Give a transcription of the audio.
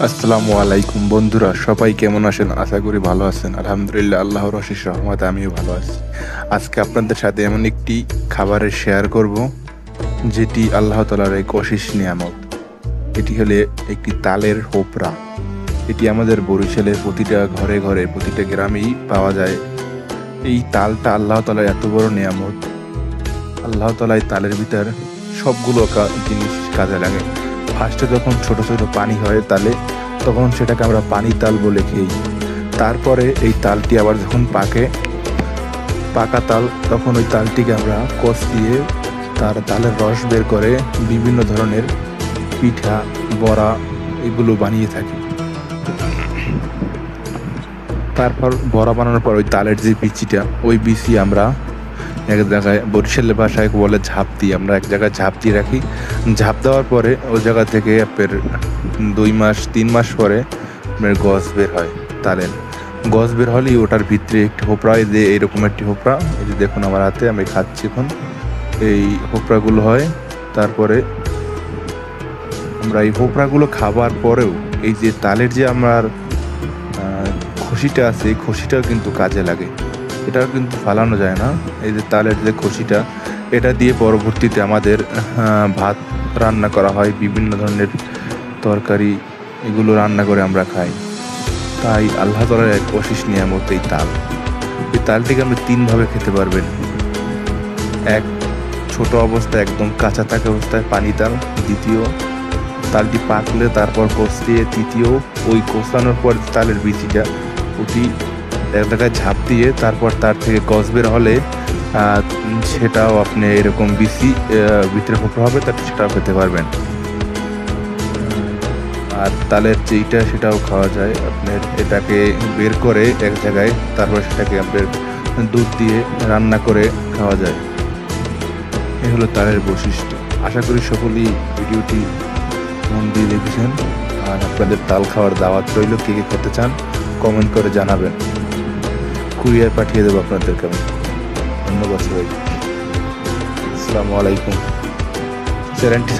আসসালামু আলাইকুম বন্ধুরা, সবাই কেমন আছেন? আশা করি ভালো আছেন। আলহামদুলিল্লাহ, আল্লাহর অশেষ রহমতে আমিও ভালো আছি। আজকে আপনাদের সাথে এমন একটি খাবারের শেয়ার করব, যেটি আল্লাহ তাআলার এক অশেষ নিয়ামত। এটি হলে একটি তালের হোপরা। এটি আমাদের বরিশালের প্রতিটা ঘরে ঘরে, প্রতিটা গ্রামেই পাওয়া যায়। এই তালটা আল্লাহ তাআলার এত বড় নিয়ামত। আল্লাহ তাআলা এই তালের ভিতর সবগুলো জিনিস কাজে লাগে। ফার্স্টে যখন ছোট ছোট পানি হয় তালে, তখন সেটাকে আমরা পানি তাল বলে খেই। তারপরে এই তালটি আবার যখন পাকা তাল, তখন ওই তালটিকে আমরা কষিয়ে তার তালের রস বের করে বিভিন্ন ধরনের পিঠা, বড়া এগুলো বানিয়ে থাকি। তারপর বড়া বানানোর পর ওই তালের যে বিচিটা, ওই বিচি আমরা এক জায়গায়, বরিশালের ভাষায় বলে ঝাঁপ দিই, আমরা এক জায়গায় ঝাঁপ দিয়ে রাখি। ঝাঁপ দেওয়ার পরে ওই জায়গা থেকে আপনার 2 মাস 3 মাস পরে আপনার গছ বের হয়। তালের গছ বের হলেই ওটার ভিতরে একটি হোপড়া, এই যে এইরকম একটি হোপড়া, এই যে দেখুন আমার হাতে, আমি খাচ্ছি এখন। এই হোপড়াগুলো হয়। তারপরে আমরা এই হোপড়াগুলো খাবার পরেও এই যে তালের যে আমার খসিটা আছে, এই খসিটাও কিন্তু কাজে লাগে। এটাও কিন্তু ফালানো যায় না। এই যে তালের যে খসিটা, এটা দিয়ে পরবর্তীতে আমাদের ভাত রান্না করা হয়, বিভিন্ন ধরনের তরকারি এগুলো রান্না করে আমরা খাই। তাই আল্লাহ তাআলার এক অশেষ নিয়ামত এই তাল। এই তালটিকে আপনি 3 ভাবে খেতে পারবেন। এক, ছোট অবস্থায় একদম কাঁচা থাকা অবস্থায় পানি তাল। দ্বিতীয়, তালটি পাকলে তারপর কষিয়ে। তৃতীয়, ওই কষানোর পর তালের বিচিটা ওটি এক জায়গায় ঝাঁপ দিয়ে তারপর তার থেকে গছ বের হলে সেটাও আপনি এরকম বিচি ভিতরে হোপড়া হবে, তার সেটাও খেতে পারবেন। আর তালের যেইটা, সেটাও খাওয়া যায়। আপনার এটাকে বের করে এক জায়গায়, তারপর সেটাকে আপনার দুধ দিয়ে রান্না করে খাওয়া যায়। এ হলো তালের বৈশিষ্ট্য। আশা করি সকলেই ভিডিওটি মন দিয়ে দেখেছেন। আর আপনাদের তাল খাওয়ার দাওয়াত রইল। কে কে খেতে চান কমেন্ট করে জানাবেন। কুরিয়ার পাঠিয়ে দেবো আপনাদেরকে আমি। ধন্যবাদ সবাই। আসসালামু আলাইকুম। চ্যানেলটি